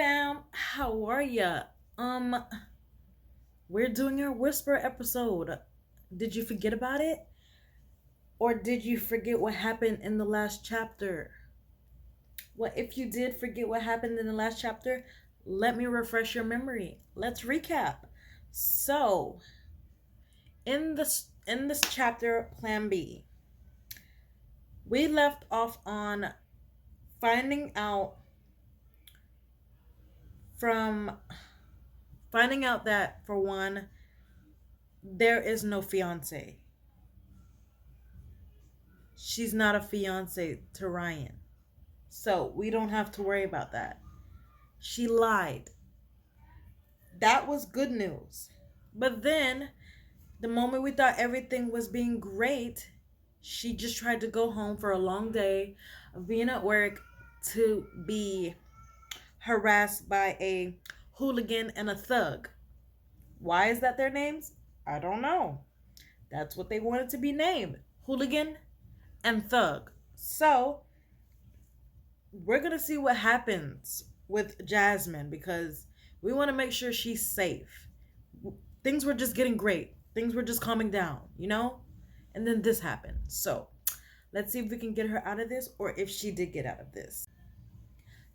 fam, how are ya? Um, we're doing our whisper episode. Did you forget about it? Or did you forget what happened in the last chapter? Well, if you did forget what happened in the last chapter, let me refresh your memory. Let's recap. So, in this chapter, Plan B, we left off on finding out from finding out that for one, there is no fiance. She's not a fiance to Ryan. So we don't have to worry about that. She lied. That was good news. But then, the moment we thought everything was being great, she just tried to go home for a long day of being at work to be harassed by a hooligan and a thug. Why is that their names? I don't know. That's what they wanted to be named, hooligan and thug. So, we're going to see what happens with Jasmine because we want to make sure she's safe. Things were just getting great. Things were just calming down. And then this happened. So, let's see if we can get her out of this or if she did get out of this.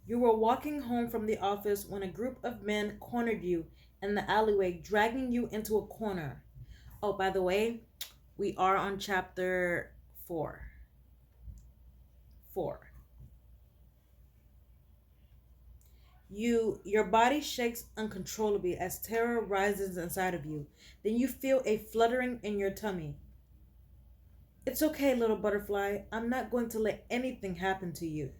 You were walking home from the office when a group of men cornered you in the alleyway, dragging you into a corner. Oh, by the way, we are on chapter 4. 4. Your body shakes uncontrollably as terror rises inside of you. Then you feel a fluttering in your tummy. It's okay, little butterfly. I'm not going to let anything happen to you.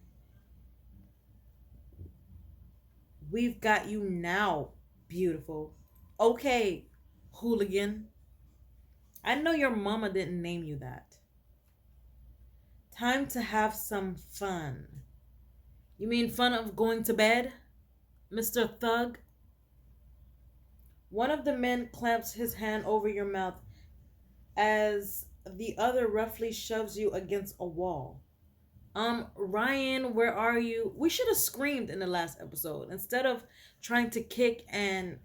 We've got you now, beautiful. Okay, hooligan. I know your mama didn't name you that. Time to have some fun. You mean fun of going to bed, Mr. Thug? One of the men clamps his hand over your mouth as the other roughly shoves you against a wall. Ryan, where are you? We should have screamed in the last episode. Instead of trying to kick and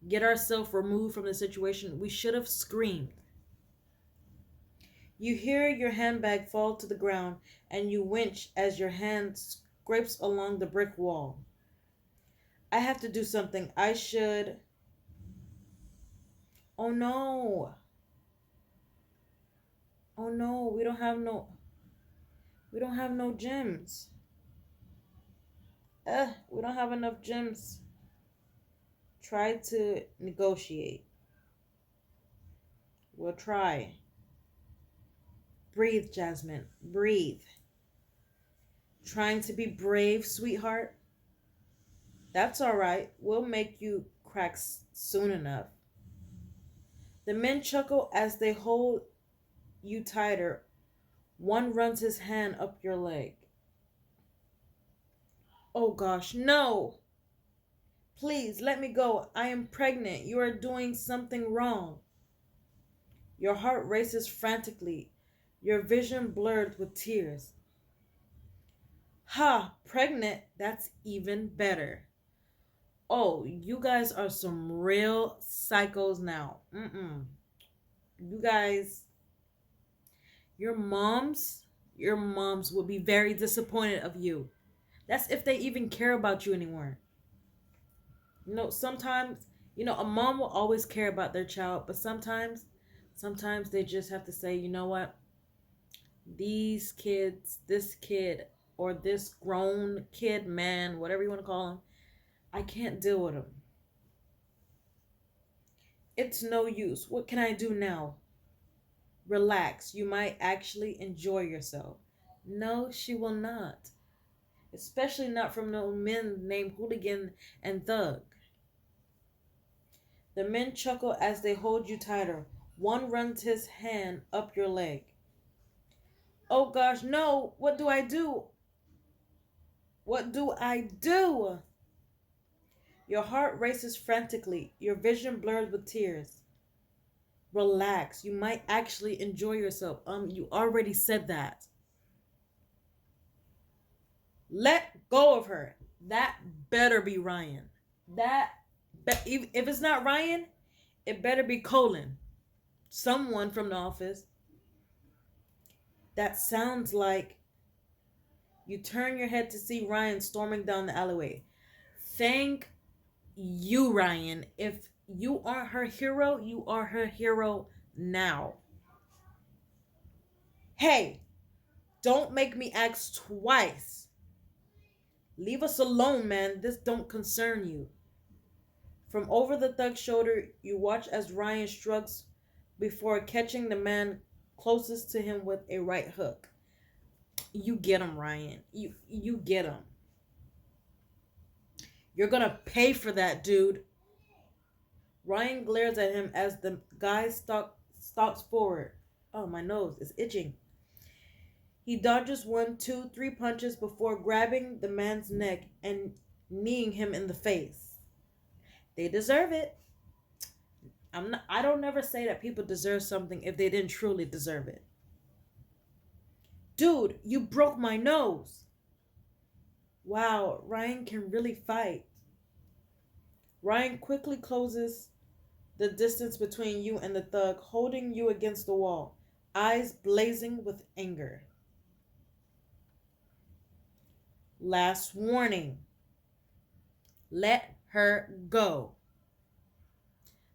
get ourselves removed from the situation, we should have screamed. You hear your handbag fall to the ground and you winch as your hand scrapes along the brick wall. I have to do something. I should. Oh no. Oh no, we don't have no gems. We don't have enough gems. Try to negotiate. We'll try. Breathe, Jasmine. Breathe. Trying to be brave, sweetheart? That's all right. We'll make you crack soon enough. The men chuckle as they hold you tighter. One runs his hand up your leg. Oh gosh, no! Please, let me go. I am pregnant. You are doing something wrong. Your heart races frantically, your vision blurred with tears. Ha! Pregnant? That's even better. Oh, you guys are some real psychos now. You guys, your moms will be very disappointed of you. That's if they even care about you anymore. Sometimes, a mom will always care about their child, but sometimes they just have to say, you know what? These kids, this kid, or this grown kid, man, whatever you want to call him, I can't deal with him. It's no use. What can I do now? Relax. You might actually enjoy yourself. No, she will not. Especially not from no men named Hooligan and Thug. The men chuckle as they hold you tighter. One runs his hand up your leg. Oh gosh, no! What do I do? What do I do? Your heart races frantically, your vision blurred with tears. Relax, you might actually enjoy yourself. You already said that. Let go of her. That better be Ryan. That if it's not Ryan, it better be Colin. Someone from the office. That sounds like you turn your head to see Ryan storming down the alleyway. Thank you, Ryan. If you aren't her hero, you are her hero now. Hey, don't make me ask twice. Leave us alone, man. This don't concern you. From over the thug's shoulder, you watch as Ryan shrugs before catching the man closest to him with a right hook. You get him, Ryan. You get him. You're gonna pay for that, dude. Ryan glares at him as the guy stalks forward. Oh, my nose is itching. He dodges one, two, three punches before grabbing the man's neck and kneeing him in the face. They deserve it. I don't never say that people deserve something if they didn't truly deserve it. Dude, you broke my nose. Wow, Ryan can really fight. Ryan quickly closes the distance between you and the thug, holding you against the wall, eyes blazing with anger. Last warning. Let her go.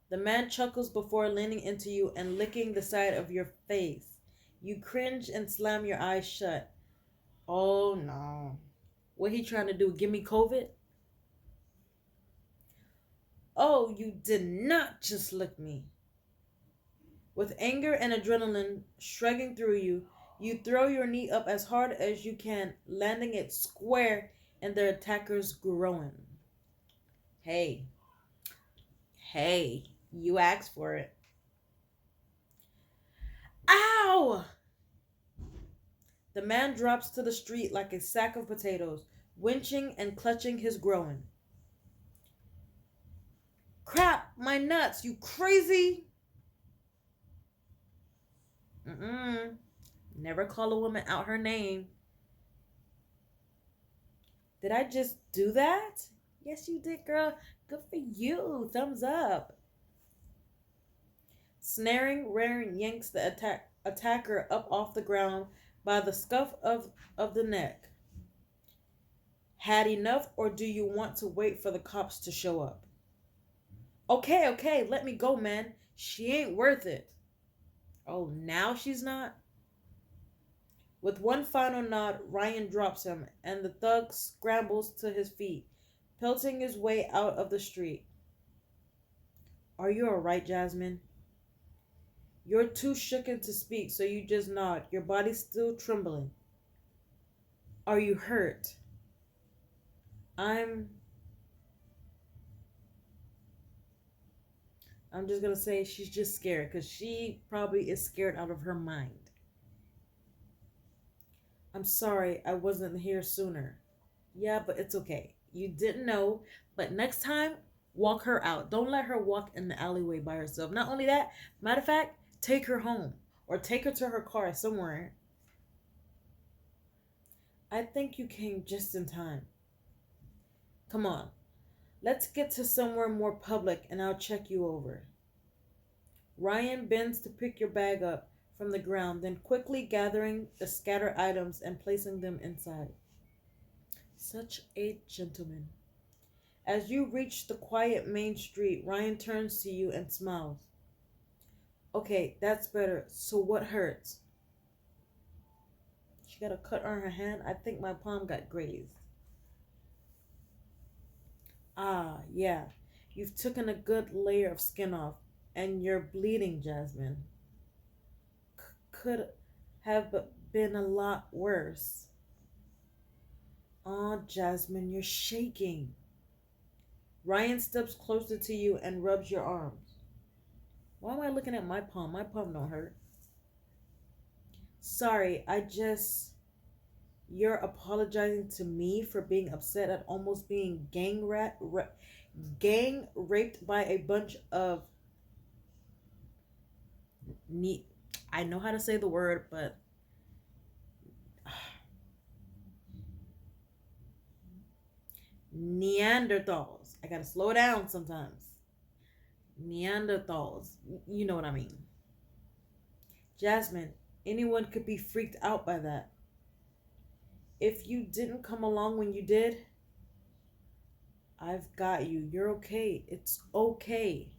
The man chuckles before leaning into you and licking the side of your face. You cringe and slam your eyes shut. Oh no. What he trying to do? Give me COVID? Oh, you did not just lick me. With anger and adrenaline shrugging through you, you throw your knee up as hard as you can, landing it square in their attacker's groin. Hey, hey, you asked for it. Ow! The man drops to the street like a sack of potatoes, winching and clutching his groin. Crap, my nuts, you crazy? Mm-mm. Never call a woman out her name. Did I just do that? Yes, you did, girl. Good for you. Thumbs up. Snaring, Raren yanks the attacker up off the ground by the scuff of the neck. Had enough, or do you want to wait for the cops to show up? Okay, let me go, man. She ain't worth it. Oh, now she's not? With one final nod, Ryan drops him, and the thug scrambles to his feet, pelting his way out of the street. Are you alright, Jasmine? You're too shooken to speak, so you just nod, your body still trembling. Are you hurt? I'm just gonna say she's just scared, because she probably is scared out of her mind. I'm sorry I wasn't here sooner. Yeah, but it's okay. You didn't know, but next time, walk her out. Don't let her walk in the alleyway by herself. Not only that, matter of fact, take her home or take her to her car somewhere. I think you came just in time. Come on, let's get to somewhere more public and I'll check you over. Ryan bends to pick your bag up from the ground, then quickly gathering the scattered items and placing them inside. Such a gentleman. As you reach the quiet main street, Ryan turns to you and smiles. Okay, that's better. So what hurts? She got a cut on her hand. I think my palm got grazed. Ah, yeah. You've taken a good layer of skin off, and you're bleeding, Jasmine. Could have been a lot worse. Oh, Jasmine, you're shaking. Ryan steps closer to you and rubs your arms. Why am I looking at my palm? My palm don't hurt. Sorry, you're apologizing to me for being upset at almost being gang raped by a bunch of I know how to say the word, but Neanderthals. I gotta slow down sometimes. Neanderthals. You know what I mean. Jasmine, anyone could be freaked out by that. If you didn't come along when you did, I've got you. You're okay. It's okay.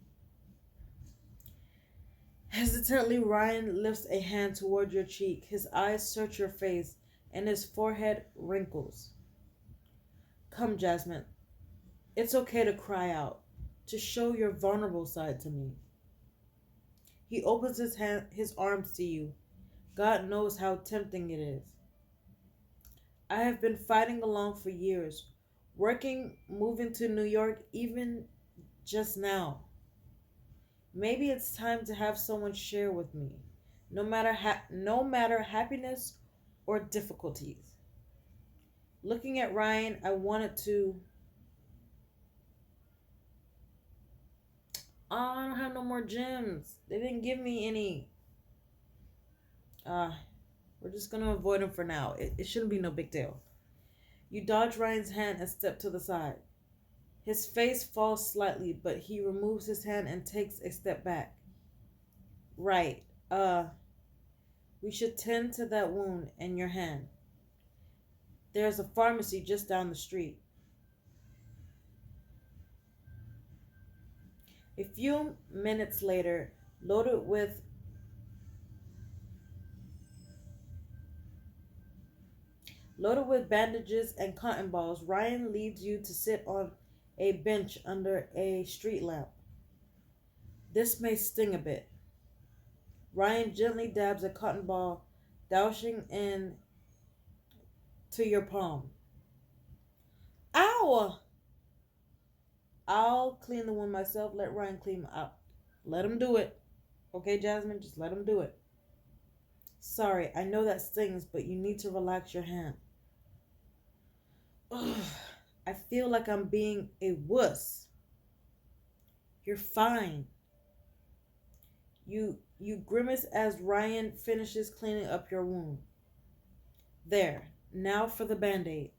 Hesitantly, Ryan lifts a hand toward your cheek. His eyes search your face, and his forehead wrinkles. Come, Jasmine. It's okay to cry out, to show your vulnerable side to me. He opens his arms to you. God knows how tempting it is. I have been fighting along for years, working, moving to New York, even just now. Maybe it's time to have someone share with me, no matter happiness or difficulties. Looking at Ryan, I wanted to. Oh, I don't have no more gems. They didn't give me any. Uh, we're just gonna avoid him for now. It shouldn't be no big deal. You dodge Ryan's hand and step to the side. His face falls slightly, but he removes his hand and takes a step back. Right. We should tend to that wound in your hand. There's a pharmacy just down the street. A few minutes later, loaded with bandages and cotton balls, Ryan leads you to sit on a bench under a street lamp. This may sting a bit. Ryan gently dabs a cotton ball, dousing in to your palm. Ow! I'll clean the wound myself. Let Ryan clean out. Let him do it. Okay, Jasmine, just let him do it. Sorry, I know that stings, but you need to relax your hand. Ugh, I feel like I'm being a wuss. You're fine. You grimace as Ryan finishes cleaning up your wound. There. Now for the band-aid.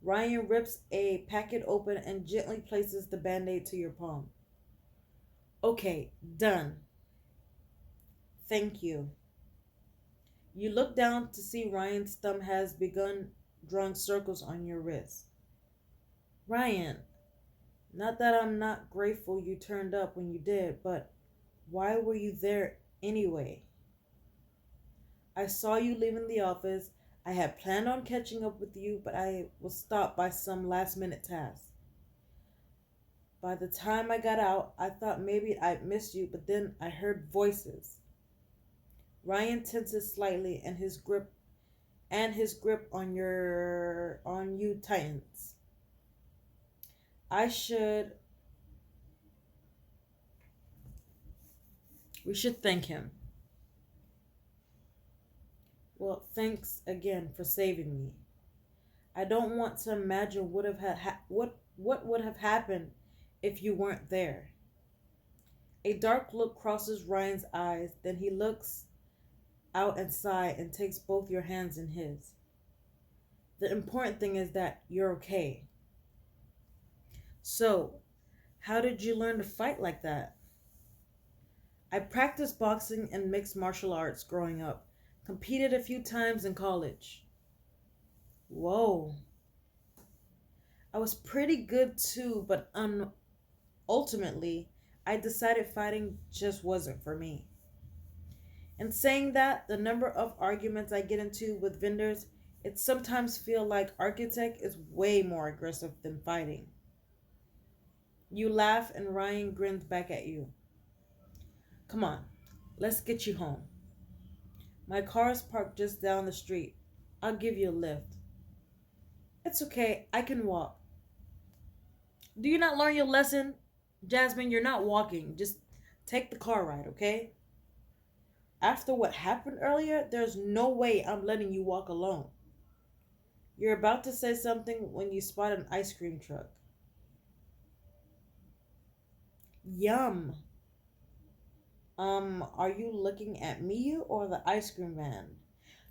Ryan rips a packet open and gently places the band-aid to your palm. Okay, done. Thank you. You look down to see Ryan's thumb has begun drawing circles on your wrist. Ryan, not that I'm not grateful you turned up when you did, but why were you there anyway? I saw you leaving the office. I had planned on catching up with you, but I was stopped by some last minute task. By the time I got out, I thought maybe I'd missed you, but then I heard voices. Ryan tenses slightly and his grip on you tightens. I should We should thank him. Well, thanks again for saving me. I don't want to imagine what would have happened if you weren't there. A dark look crosses Ryan's eyes, then he looks out and sighs and takes both your hands in his. The important thing is that you're okay. So, how did you learn to fight like that? I practiced boxing and mixed martial arts growing up. Competed a few times in college. Whoa. I was pretty good too, but ultimately, I decided fighting just wasn't for me. And saying that, the number of arguments I get into with vendors, it sometimes feel like architect is way more aggressive than fighting. You laugh and Ryan grins back at you. Come on, let's get you home. My car is parked just down the street. I'll give you a lift. It's okay, I can walk. Do you not learn your lesson? Jasmine, you're not walking. Just take the car ride, okay? After what happened earlier, there's no way I'm letting you walk alone. You're about to say something when you spot an ice cream truck. Yum. Are you looking at me or the ice cream van?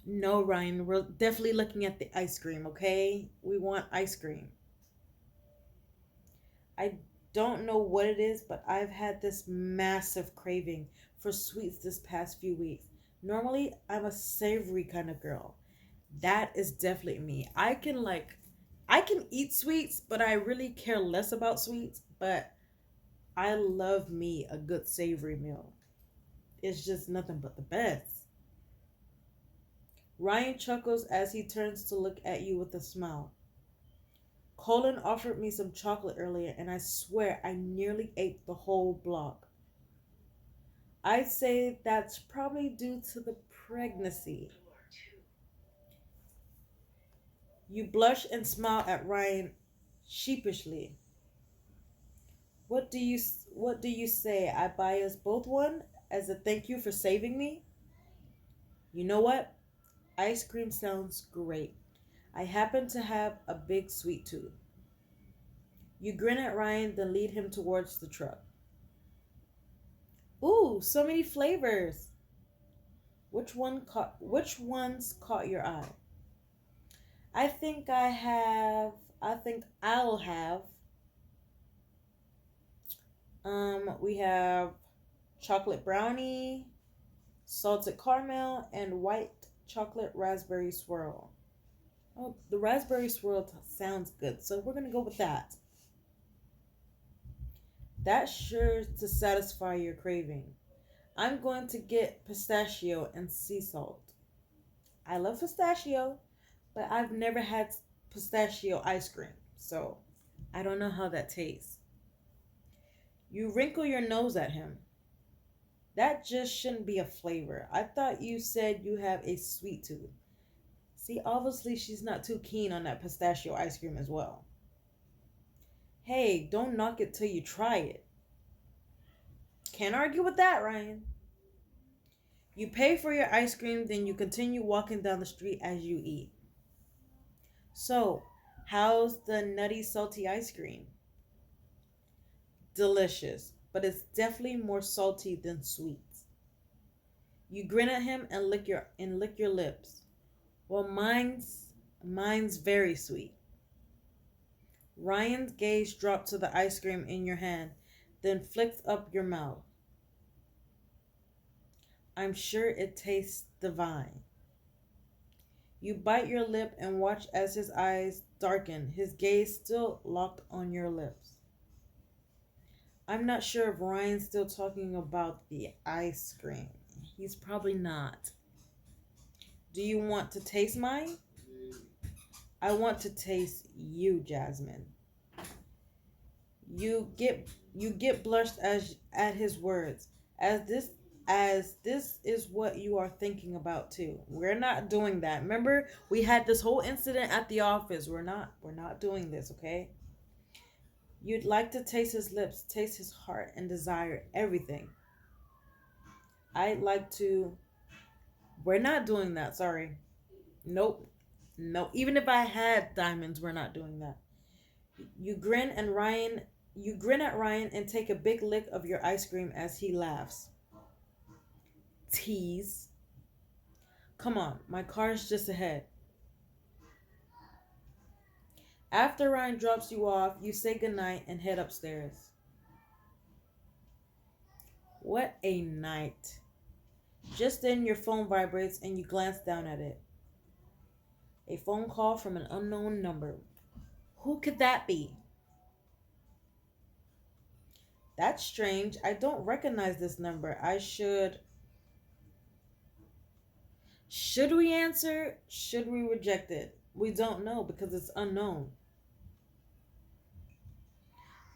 No, Ryan, we're definitely looking at the ice cream, okay? We want ice cream. I don't know what it is, but I've had this massive craving for sweets this past few weeks. Normally, I'm a savory kind of girl. That is definitely me. I can eat sweets, but I really care less about sweets, but I love me a good savory meal. It's just nothing but the best. Ryan chuckles as he turns to look at you with a smile. Colin offered me some chocolate earlier, and I swear I nearly ate the whole block. I'd say that's probably due to the pregnancy. You blush and smile at Ryan sheepishly. What do you what do you say? I buy us both one as a thank you for saving me? You know what? Ice cream sounds great. I happen to have a big sweet tooth. You grin at Ryan, then lead him towards the truck. Ooh, so many flavors. Which ones caught your eye? I think I have I think I'll have we have chocolate brownie, salted caramel, and white chocolate raspberry swirl. Oh, the raspberry swirl sounds good, so we're gonna go with that. That's sure to satisfy your craving. I'm going to get pistachio and sea salt. I love pistachio, but I've never had pistachio ice cream, so I don't know how that tastes. You wrinkle your nose at him. That just shouldn't be a flavor. I thought you said you have a sweet tooth. See, obviously she's not too keen on that pistachio ice cream as well. Hey, don't knock it till you try it. Can't argue with that, Ryan. You pay for your ice cream, then you continue walking down the street as you eat. So, how's the nutty salty ice cream? Delicious, but it's definitely more salty than sweet. You grin at him and lick your lips. Well, mine's very sweet. Ryan's gaze dropped to the ice cream in your hand, then flicked up your mouth. I'm sure it tastes divine. You bite your lip and watch as his eyes darken, his gaze still locked on your lips. I'm not sure if Ryan's still talking about the ice cream. He's probably not. Do you want to taste mine? I want to taste you, Jasmine. You get blushed as at his words. As this is what you are thinking about too. We're not doing that. Remember, we had this whole incident at the office. We're not doing this, okay? You'd like to taste his lips, taste his heart and desire everything. I'd like to We're not doing that, sorry. Nope. No, even if I had diamonds, we're not doing that. You grin and Ryan you grin at Ryan and take a big lick of your ice cream as he laughs. Tease. Come on, my car's just ahead. After Ryan drops you off, you say goodnight and head upstairs. What a night. Just then your phone vibrates and you glance down at it. A phone call from an unknown number. Who could that be? That's strange. I don't recognize this number. Should we answer? Should we reject it? We don't know because it's unknown.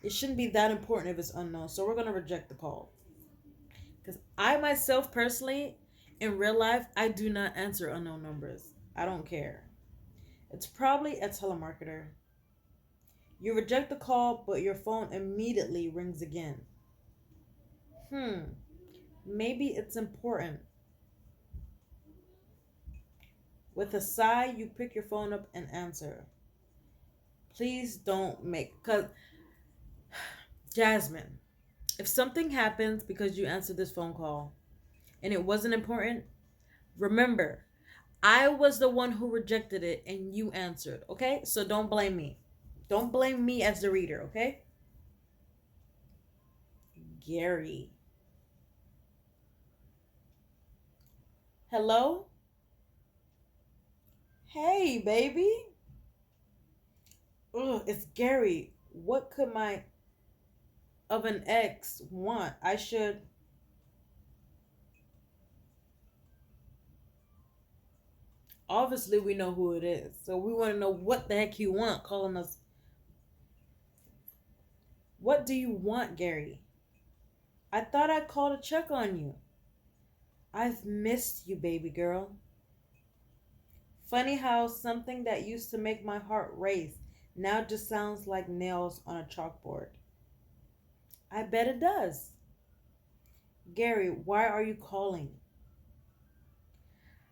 It shouldn't be that important if it's unknown, so we're going to reject the call. Because I myself personally, in real life, I do not answer unknown numbers. I don't care. It's probably a telemarketer. You reject the call, but your phone immediately rings again. Maybe it's important. With a sigh, you pick your phone up and answer. Please don't make, because Jasmine, if something happens because you answered this phone call and it wasn't important, remember, I was the one who rejected it and you answered, okay? So don't blame me. Don't blame me as the reader, okay? Gary. Hello? Hey, baby. Ugh, it's Gary. What could my of an ex want? I should. Obviously, we know who it is. So we want to know what the heck you want calling us. What do you want, Gary? I thought I called to check on you. I've missed you, baby girl. Funny how something that used to make my heart race now just sounds like nails on a chalkboard. I bet it does. Gary, why are you calling?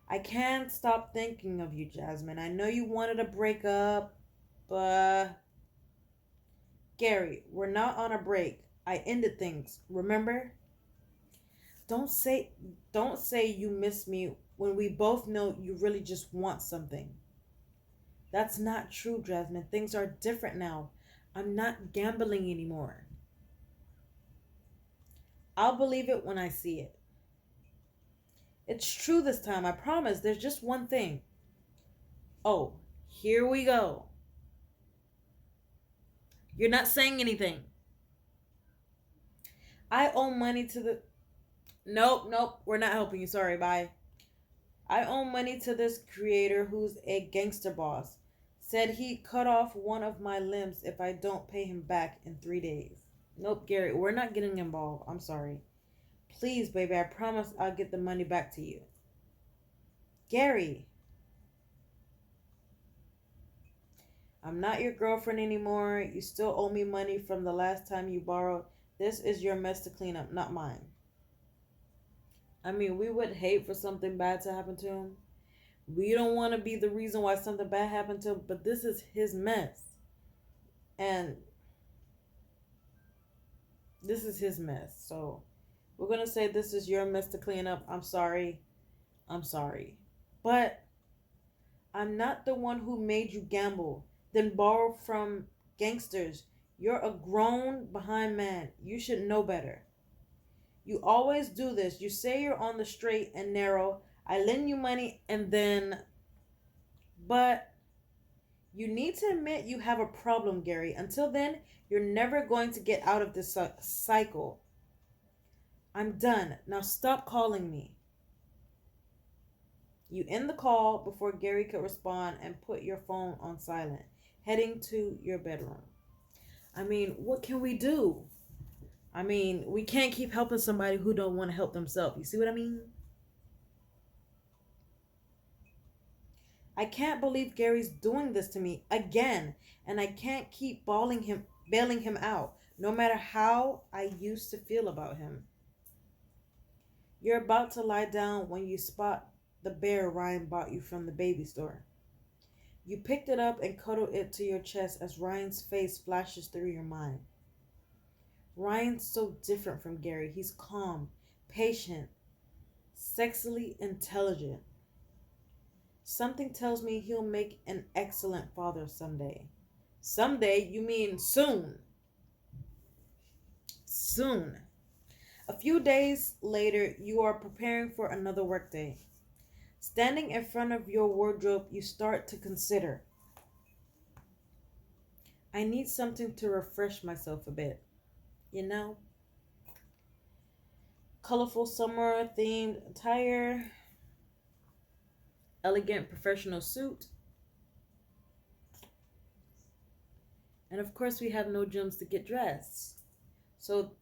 I can't stop thinking of you, Jasmine. I know you wanted to break up, but Gary, we're not on a break. I ended things, remember? Don't say don't say you miss me when we both know you really just want something. That's not true, Jasmine. Things are different now. I'm not gambling anymore. I'll believe it when I see it. It's true this time, I promise. There's just one thing. Oh, here we go. You're not saying anything. I owe money to the. Nope, nope. We're not helping you. Sorry, bye. I owe money to this creator who's a gangster boss. Said he cut off one of my limbs if I don't pay him back in 3 days. Nope, Gary, we're not getting involved. I'm sorry. Please, baby, I promise I'll get the money back to you. Gary, I'm not your girlfriend anymore. You still owe me money from the last time you borrowed. This is your mess to clean up, not mine. I mean, we would hate for something bad to happen to him. We don't want to be the reason why something bad happened to him, but this is his mess. And this is his mess. So we're going to say this is your mess to clean up. I'm sorry. I'm sorry. But I'm not the one who made you gamble, then borrow from gangsters. You're a grown behind man. You should know better. You always do this. You say you're on the straight and narrow. I lend you money and then. But you need to admit you have a problem, Gary. Until then, you're never going to get out of this cycle. I'm done. Now stop calling me. You end the call before Gary could respond and put your phone on silent, heading to your bedroom. I mean, what can we do? I mean, we can't keep helping somebody who don't want to help themselves. You see what I mean? I can't believe Gary's doing this to me again, and I can't keep bailing him out, no matter how I used to feel about him. You're about to lie down when you spot the bear Ryan bought you from the baby store. You picked it up and cuddled it to your chest as Ryan's face flashes through your mind. Ryan's so different from Gary. He's calm, patient, sexily intelligent. Something tells me he'll make an excellent father someday. Someday? You mean soon? Soon. A few days later, you are preparing for another workday. Standing in front of your wardrobe, you start to consider. I need something to refresh myself a bit. You know? Colorful summer themed attire, elegant professional suit, and of course we have no gyms to get dressed. So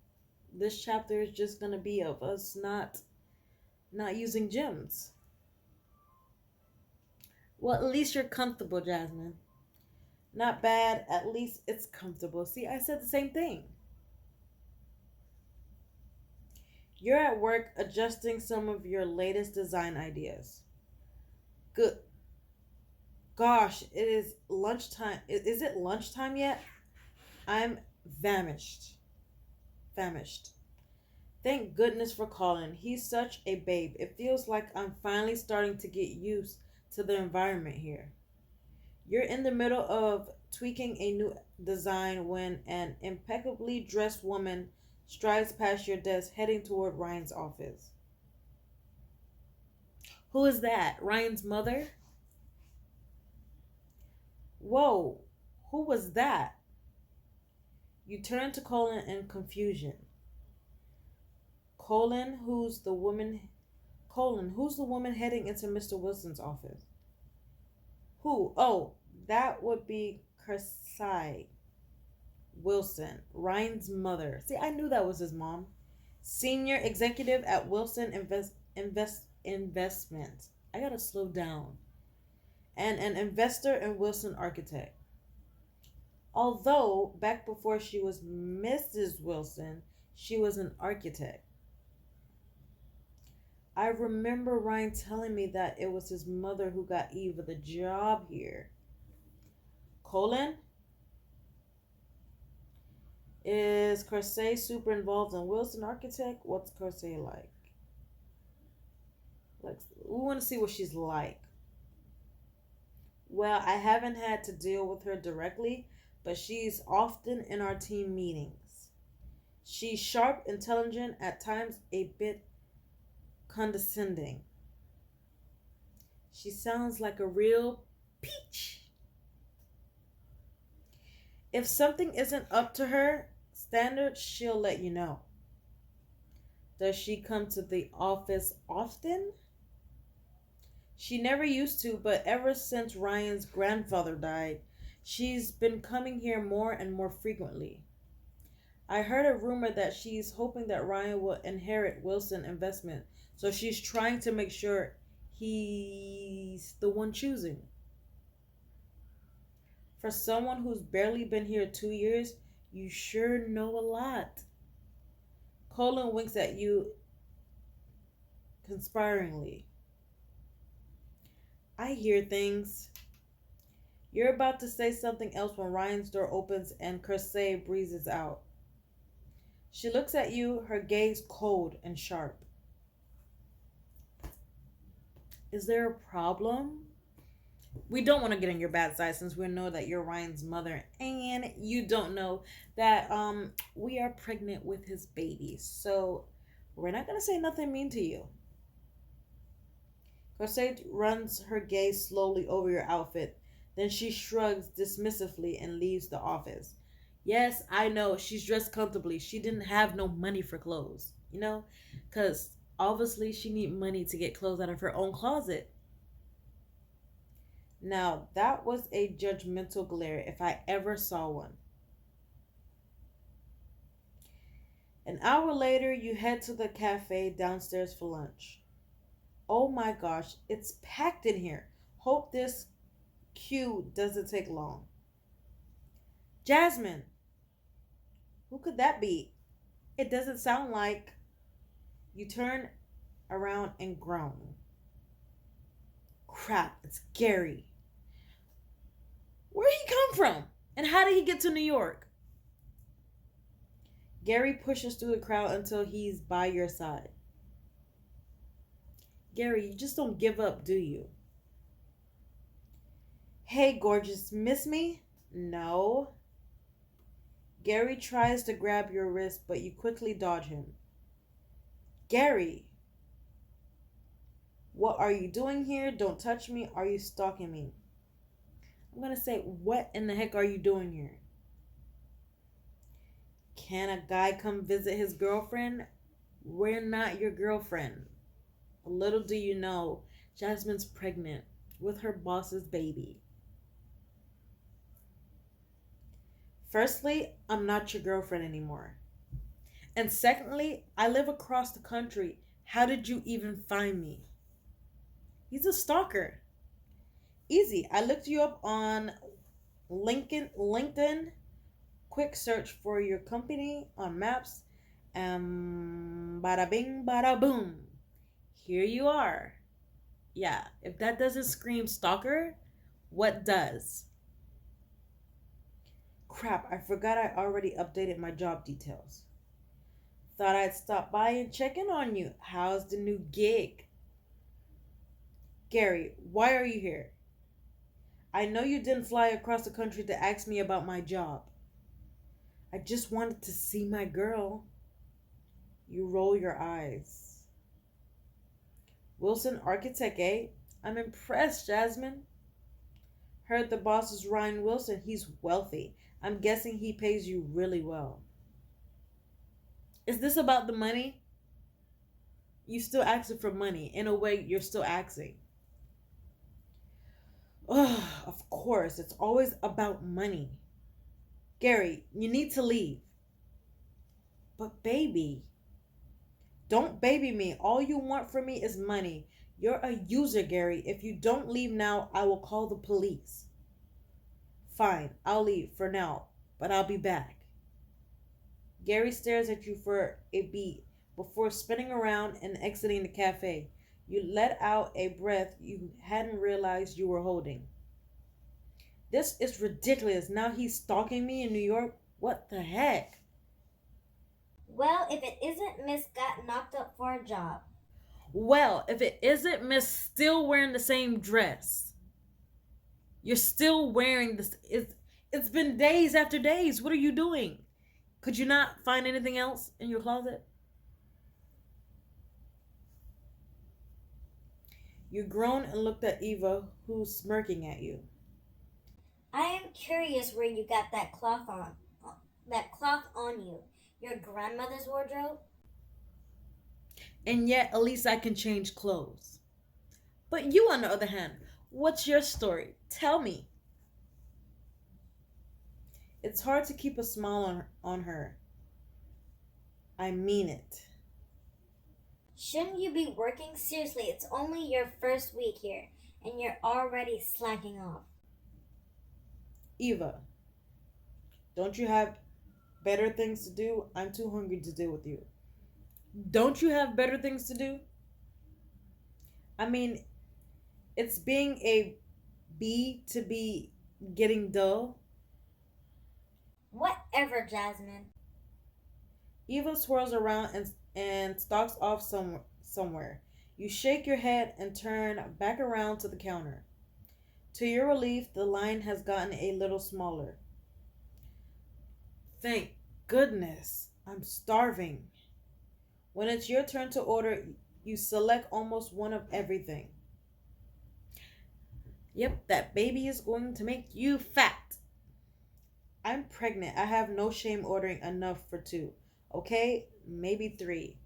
this chapter is just gonna be of us not using gyms. Well, at least you're comfortable, Jasmine. Not bad, at least it's comfortable. See, I said the same thing. You're at work adjusting some of your latest design ideas. Good. Gosh, it is lunchtime. Is it lunchtime yet? I'm famished. Famished. Thank goodness for calling. He's such a babe. It feels like I'm finally starting to get used to the environment here. You're in the middle of tweaking a new design when an impeccably dressed woman strides past your desk, heading toward Ryan's office. Who is that? Ryan's mother? Whoa, who was that? You turn to Colin in confusion. Colin, who's the woman? Colin, who's the woman heading into Mr. Wilson's office? Who? Oh, that would be Kersai Wilson, Ryan's mother. See, I knew that was his mom. Senior executive at Wilson Investments. I gotta slow down. And an investor in Wilson Architect. Although, back before she was Mrs. Wilson, she was an architect. I remember Ryan telling me that it was his mother who got Eva the job here. Colin? Is Kersey super involved in Wilson Architect? What's Kersey like? Like, we want to see what she's like. Well, I haven't had to deal with her directly, but she's often in our team meetings. She's sharp, intelligent, at times a bit condescending. She sounds like a real peach. If something isn't up to her standards, she'll let you know. Does she come to the office often? She never used to, but ever since Ryan's grandfather died, she's been coming here more and more frequently. I heard a rumor that she's hoping that Ryan will inherit Wilson Investment, so she's trying to make sure he's the one choosing. For someone who's barely been here 2 years, you sure know a lot. Colin winks at you conspiringly. I hear things. You're about to say something else when Ryan's door opens and Kersey breezes out. She looks at you, her gaze cold and sharp. Is there a problem? We don't want to get on your bad side since we know that you're Ryan's mother and you don't know that we are pregnant with his baby. So we're not going to say nothing mean to you. Cosette runs her gaze slowly over your outfit. Then she shrugs dismissively and leaves the office. Yes, I know. She's dressed comfortably. She didn't have no money for clothes, you know? Because obviously she need money to get clothes out of her own closet. Now, that was a judgmental glare if I ever saw one. An hour later, you head to the cafe downstairs for lunch. Oh my gosh, it's packed in here. Hope this queue doesn't take long. Jasmine! Who could that be? It doesn't sound like. You turn around and groan. Crap, it's Gary. Where'd he come from? And how did he get to New York? Gary pushes through the crowd until he's by your side. Gary, you just don't give up, do you? Hey, gorgeous, miss me? No. Gary tries to grab your wrist, but you quickly dodge him. Gary! What are you doing here? Don't touch me. Are you stalking me? I'm going to say, what in the heck are you doing here? Can a guy come visit his girlfriend? We're not your girlfriend. Little do you know, Jasmine's pregnant with her boss's baby. Firstly, I'm not your girlfriend anymore. And secondly, I live across the country. How did you even find me? He's a stalker. Easy. I looked you up on LinkedIn. Quick search for your company on maps. And bada bing, bada boom. Here you are. Yeah, if that doesn't scream stalker, what does? Crap, I forgot I already updated my job details. Thought I'd stop by and check in on you. How's the new gig? Gary, why are you here? I know you didn't fly across the country to ask me about my job. I just wanted to see my girl. You roll your eyes. Wilson Architect, eh? I'm impressed, Jasmine. Heard the boss is Ryan Wilson. He's wealthy. I'm guessing he pays you really well. Is this about the money? You still asking for money. In a way, you're still asking. Ugh, of course, it's always about money. Gary, you need to leave. But baby, don't baby me. All you want from me is money. You're a user, Gary. If you don't leave now, I will call the police. Fine, I'll leave for now, but I'll be back. Gary stares at you for a beat before spinning around and exiting the cafe. You let out a breath you hadn't realized you were holding. This is ridiculous. Now he's stalking me in New York? What the heck? Well, if it isn't Miss got knocked up for a job. Well, if it isn't Miss still wearing the same dress. You're still wearing this. It's been days after days. What are you doing? Could you not find anything else in your closet? You groaned and looked at Eva, who's smirking at you. I am curious where you got that cloth on you. Your grandmother's wardrobe? And yet, at least I can change clothes. But you, on the other hand, what's your story? Tell me. It's hard to keep a smile on her. I mean it. Shouldn't you be working? Seriously, it's only your first week here, and you're already slacking off. Eva, don't you have better things to do? I'm too hungry to deal with you. Don't you have better things to do? I mean, it's being a B to be getting dull. Whatever, Jasmine. Eva swirls around and stalks off somewhere. You shake your head and turn back around to the counter. To your relief, the line has gotten a little smaller. Thank goodness, I'm starving. When it's your turn to order, you select almost one of everything. Yep, that baby is going to make you fat. I'm pregnant. I have no shame ordering enough for two. Okay? Maybe three.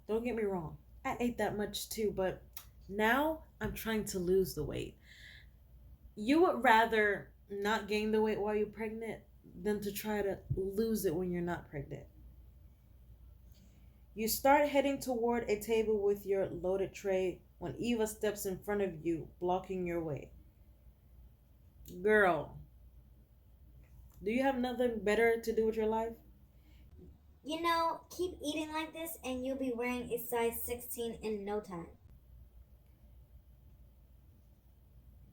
Don't get me wrong. I ate that much too, but now I'm trying to lose the weight. You would rather not gain the weight while you're pregnant than to try to lose it when you're not pregnant. You start heading toward a table with your loaded tray when Eva steps in front of you, blocking your way. Girl, do you have nothing better to do with your life? Keep eating like this and you'll be wearing a size 16 in no time.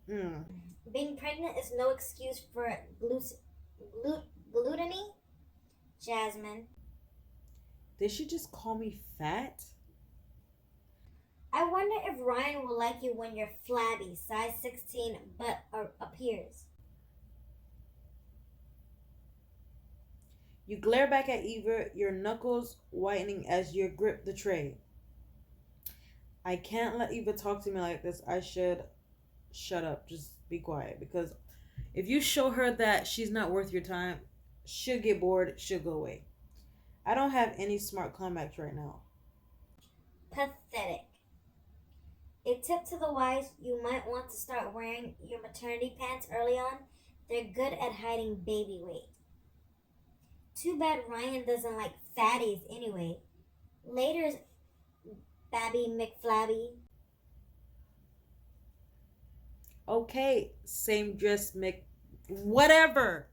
Hmm. Being pregnant is no excuse for gluttony, Jasmine. Did she just call me fat? I wonder if Ryan will like you when your flabby, size 16 butt appears. You glare back at Eva, your knuckles whitening as you grip the tray. I can't let Eva talk to me like this. I should shut up. Just be quiet. Because if you show her that she's not worth your time, she'll get bored. She'll go away. I don't have any smart comebacks right now. Pathetic. A tip to the wise, you might want to start wearing your maternity pants early on. They're good at hiding baby weight. Too bad Ryan doesn't like fatties anyway. Later's Babby McFlabby. Okay, same dress, Mick. Whatever.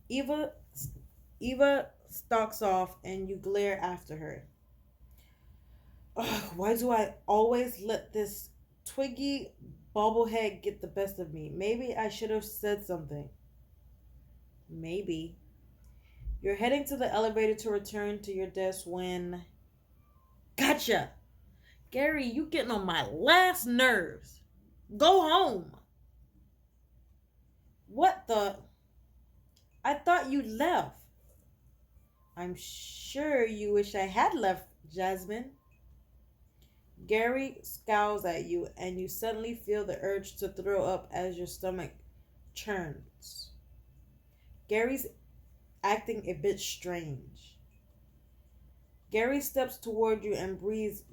Eva Eva stalks off and you glare after her. Ugh, why do I always let this twiggy bobblehead get the best of me? Maybe I should have said something. Maybe. You're heading to the elevator to return to your desk when. Gotcha! Gary, you getting on my last nerves. Go home. What the? I thought you left. I'm sure you wish I had left, Jasmine. Gary scowls at you, and you suddenly feel the urge to throw up as your stomach churns. Gary's acting a bit strange. Gary steps toward you and breathes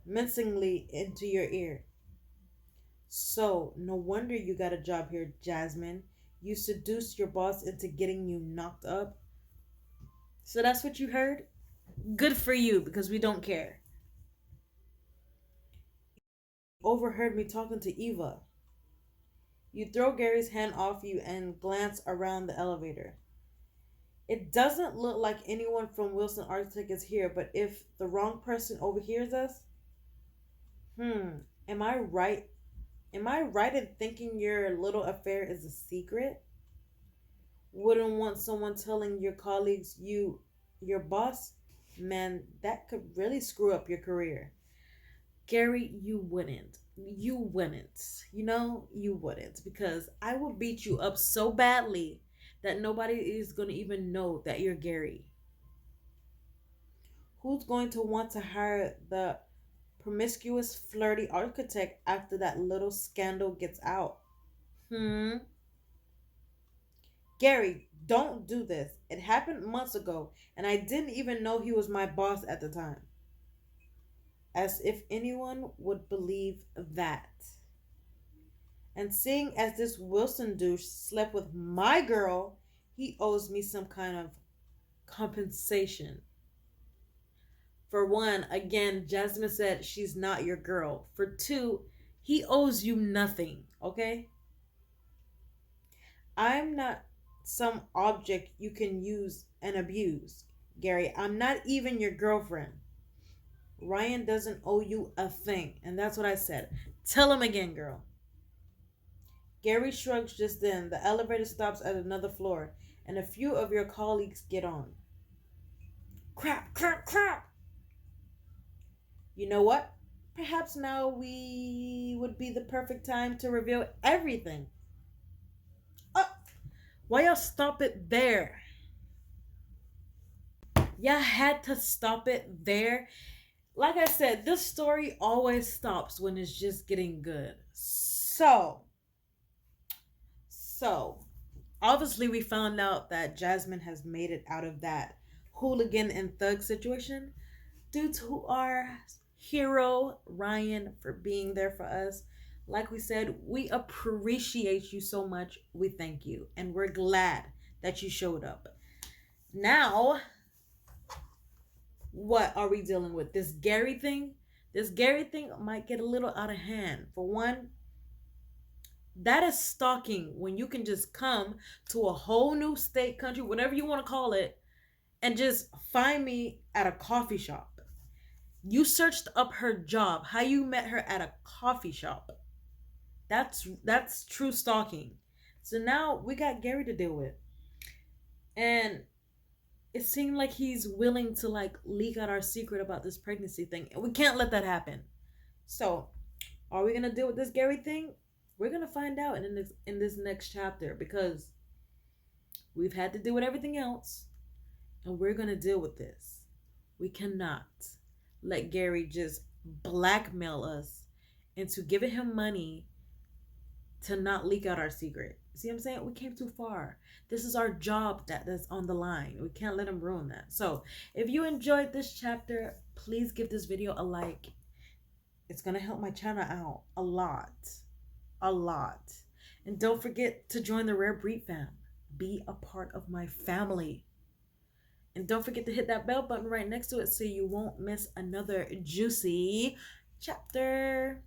mincingly into your ear. So, no wonder you got a job here, Jasmine. You seduced your boss into getting you knocked up. So that's what you heard? Good for you, because we don't care. Overheard me talking to Eva. You throw Gary's hand off you and glance around the elevator. It doesn't look like anyone from Wilson Architect is here, but if the wrong person overhears us, am I right? Am I right in thinking your little affair is a secret? Wouldn't want someone telling your colleagues your boss? Man, that could really screw up your career. Gary, you wouldn't. You wouldn't. You wouldn't. Because I will beat you up so badly that nobody is going to even know that you're Gary. Who's going to want to hire the promiscuous, flirty architect after that little scandal gets out? Hmm? Gary, don't do this. It happened months ago, and I didn't even know he was my boss at the time. As if anyone would believe that. And seeing as this Wilson douche slept with my girl, he owes me some kind of compensation. For one, again, Jasmine said she's not your girl. For two, he owes you nothing, okay? I'm not some object you can use and abuse, Gary. I'm not even your girlfriend. Ryan doesn't owe you a thing, and that's what I said. Tell him again, girl. Gary shrugs just then. The elevator stops at another floor, and a few of your colleagues get on. Crap, crap, crap! You know what? Perhaps now would be the perfect time to reveal everything. Oh, why y'all stop it there? Y'all had to stop it there. Like I said, this story always stops when it's just getting good. So, obviously, we found out that Jasmine has made it out of that hooligan and thug situation due to our hero, Ryan, for being there for us. Like we said, we appreciate you so much. We thank you. And we're glad that you showed up. Now, what are we dealing with? This Gary thing? This Gary thing might get a little out of hand. For one, that is stalking when you can just come to a whole new state, country, whatever you want to call it, and just find me at a coffee shop. You searched up her job, how you met her at a coffee shop. That's true stalking. So now we got Gary to deal with. And it seemed like he's willing to leak out our secret about this pregnancy thing. And we can't let that happen. So, are we gonna deal with this Gary thing? We're gonna find out in this next chapter, because we've had to deal with everything else, and we're gonna deal with this. We cannot let Gary just blackmail us into giving him money to not leak out our secret. See what I'm saying? We came too far. This is our job that's on the line. We can't let him ruin that. So if you enjoyed this chapter, please give this video a like. It's gonna help my channel out a lot. A lot. And don't forget to join the Rare Breed fam. Be a part of my family. And don't forget to hit that bell button right next to it so you won't miss another juicy chapter.